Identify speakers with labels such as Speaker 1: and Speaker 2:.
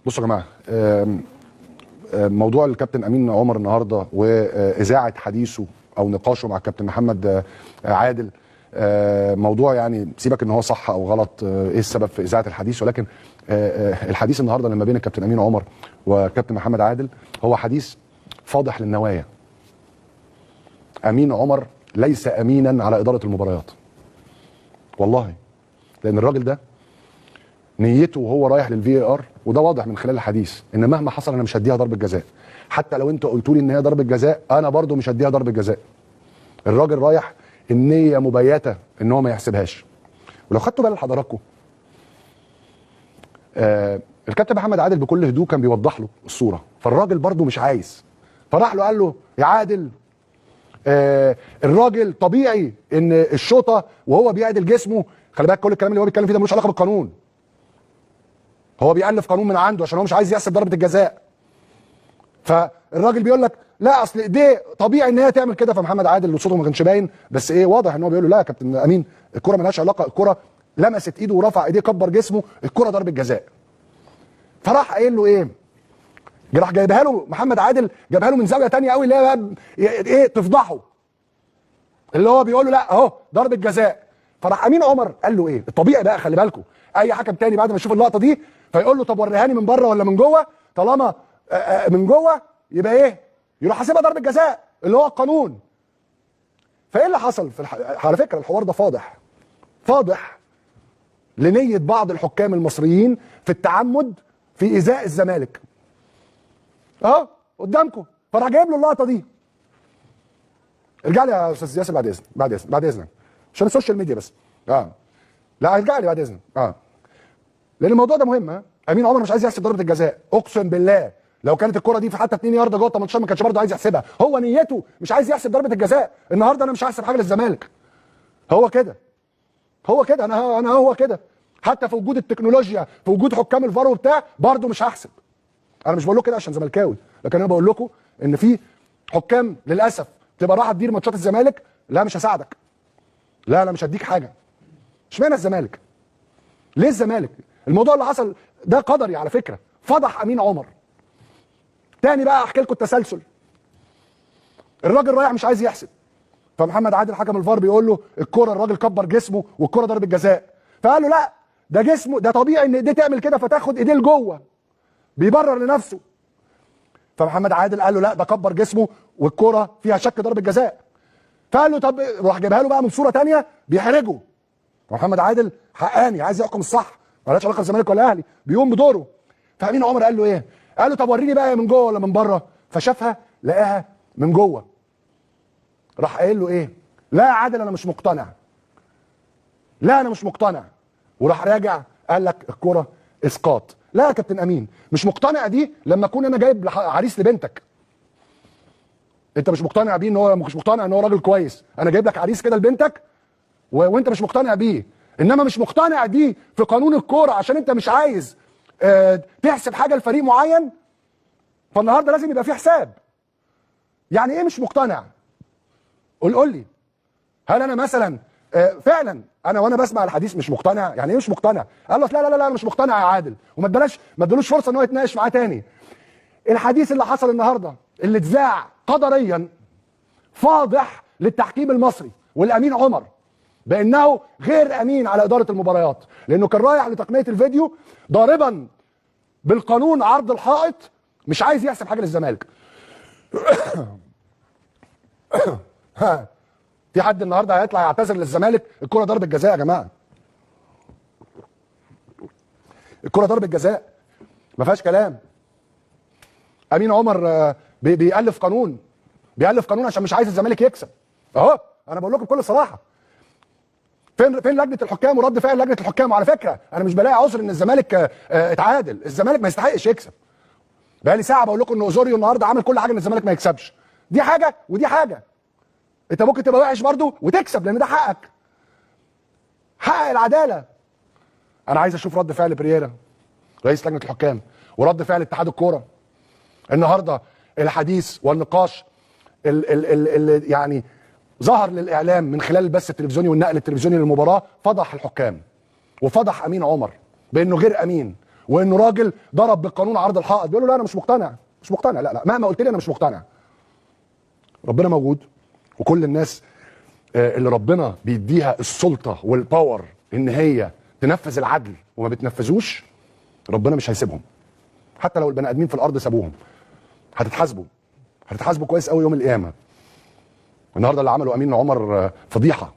Speaker 1: بصوا يا جماعه، موضوع الكابتن امين عمر النهارده واذاعه حديثه او نقاشه مع الكابتن محمد عادل، موضوع يعني سيبك ان هو صح او غلط، ايه السبب في اذاعه الحديث، ولكن الحديث النهارده لما بين الكابتن امين عمر وكابتن محمد عادل هو حديث فاضح للنوايا. امين عمر ليس امينا على اداره المباريات والله، لان الراجل ده نيته وهو رايح للفي ار، وده واضح من خلال الحديث، ان مهما حصل انا مش هديها ضربه جزاء. حتى لو انتوا قلتوا لي ان هي ضربه جزاء انا برضو مش هديها ضربه جزاء. الراجل رايح النيه مبيته ان هو ما يحسبهاش. ولو خدتوا بال حضراتكم، الكابتن محمد عادل بكل هدوء كان بيوضح له الصوره، فالراجل برضو مش عايز، فراح له قال له يا عادل، الراجل طبيعي ان الشوطه وهو بيعدل جسمه، خلي بالك كل الكلام اللي هو بيتكلم فيه ده ملوش علاقه بالقانون، هو بيألف قانون من عنده عشان هو مش عايز يحسب ضربه الجزاء. فالراجل بيقول لك لا اصل ايديه طبيعي ان هي تعمل كده، فمحمد عادل اللي صوته ما كانش باين بس ايه واضح ان هو بيقول له لا يا كابتن امين، الكره مالهاش علاقه، الكره لمست ايده ورفع ايديه كبر جسمه، الكره ضربه جزاء. فراح قايل له ايه؟ راح جايبها له محمد عادل، جابها له من زاويه ثانيه قوي اللي هي ايه تفضحه، اللي هو بيقول له لا اهو ضربه جزاء. فراح امين عمر قال له ايه؟ الطبيعي بقى خلي بالكم اي حكم تاني بعد ما يشوف اللقطه دي فيقول له طب وريهاني من بره ولا من جوه، طالما من جوه يبقى ايه؟ يروح حاسبها ضربه جزاء اللي هو القانون. فايه اللي حصل على فكره الحوار ده فاضح لنيه بعض الحكام المصريين في التعمد في ايذاء الزمالك اهو قدامكم. فراح جايب له اللقطه دي. ارجع لي يا استاذ ياسر بعد اذنك عشان السوشيال ميديا بس. لا ارجع لي بعد اذنك لان الموضوع ده مهم. امين عمر مش عايز يحسب ضربه الجزاء، اقسم بالله لو كانت الكره دي في حتى 2 يارده جوه 18 ما كانش برضه عايز يحسبها، هو نيته مش عايز يحسب ضربه الجزاء. النهارده انا مش هحسب حاجه للزمالك، هو كده انا هو كده، حتى في وجود التكنولوجيا في وجود حكام الفار وبتاع برضه مش هحسب. انا مش بقول لكم كده عشان زملكاوي، لكن انا بقول لكم ان في حكام للاسف تبقى رايحه تدير ماتشات الزمالك، لا مش هساعدك، لا مش هديك حاجه. اشمعنى الزمالك؟ ليه الزمالك؟ الموضوع اللي حصل ده قدري على فكره، فضح امين عمر. تاني بقى احكي لكم التسلسل. الراجل رايح مش عايز يحسب، فمحمد عادل حكم الفار بيقول له الكره الراجل كبر جسمه والكره ضربه جزاء، فقال له لا ده جسمه ده طبيعي ان ايديه تعمل كده فتاخد ايديه لجوه، بيبرر لنفسه. فمحمد عادل قال له لا ده كبر جسمه والكره فيها شك ضربه جزاء. فقال له طب راح جايبها له بقى من صوره ثانيه بيحرجه. محمد عادل حقاني عايز يحكم الصح، مالهاش علاقه بالزمالك ولا اهلي، بيقوم بدوره. فامين عمر قال له ايه؟ قال له طب وريني بقى من جوه ولا من بره؟ فشافها لقاها من جوه. راح قايل له ايه؟ لا يا عادل انا مش مقتنع، لا انا مش مقتنع. وراح راجع قال لك الكره اسقاط. لا يا كابتن امين مش مقتنع دي لما اكون انا جايب عريس لبنتك، انت مش مقتنع بيه ان هو مش مقتنع ان هو راجل كويس، انا جايب لك عريس كده لبنتك وانت مش مقتنع بيه، انما مش مقتنع دي في قانون الكوره عشان انت مش عايز تحسب حاجه لفريق معين، فالنهارده لازم يبقى في حساب. يعني ايه مش مقتنع؟ قول لي، هل انا مثلا فعلا انا وانا بسمع الحديث مش مقتنع؟ يعني ايه مش مقتنع؟ قال له لا انا مش مقتنع يا عادل، وما ادالوش فرصه ان هو يتناقش معاه تاني. الحديث اللي حصل النهارده اللي اتذاع قدريا فاضح للتحكيم المصري والامين عمر بانه غير امين على اداره المباريات، لانه كان رايح لتقنيه الفيديو ضاربا بالقانون عرض الحائط، مش عايز يحسب حاجه للزمالك. في حد النهارده هيطلع يعتذر للزمالك؟ الكره ضربه جزاء يا جماعه، الكره ضربه جزاء ما فيهاش كلام. امين عمر بيألف قانون عشان مش عايز الزمالك يكسب اهو. انا بقول لكم بكل صراحه، فين لجنه الحكام ورد فعل لجنه الحكام؟ وعلى فكره انا مش بلاقي عذر ان الزمالك اتعادل، الزمالك ما يستحقش يكسب. بقى لي ساعه بقول لكم ان اوزوريو النهارده عمل كل حاجه ان الزمالك ما يكسبش، دي حاجه ودي حاجه. انت ممكن تبقى وحش برضه وتكسب لان ده حقك، حقق العداله. انا عايز اشوف رد فعل بريرا رئيس لجنه الحكام ورد فعل اتحاد الكوره النهارده. الحديث والنقاش اللي يعني ظهر للاعلام من خلال البث التلفزيوني والنقل التلفزيوني للمباراه فضح الحكام وفضح امين عمر بانه غير امين، وانه راجل ضرب بالقانون عرض الحائط، بيقول له لا انا مش مقتنع، مش مقتنع، لا مهما قلت لي انا مش مقتنع. ربنا موجود، وكل الناس اللي ربنا بيديها السلطه والباور ان هي تنفذ العدل وما بتنفذوش، ربنا مش هيسيبهم. حتى لو البني ادمين في الارض سابوهم هتتحاسبوا كويس قوي يوم القيامه. النهارده اللي عمله امين عمر فضيحه.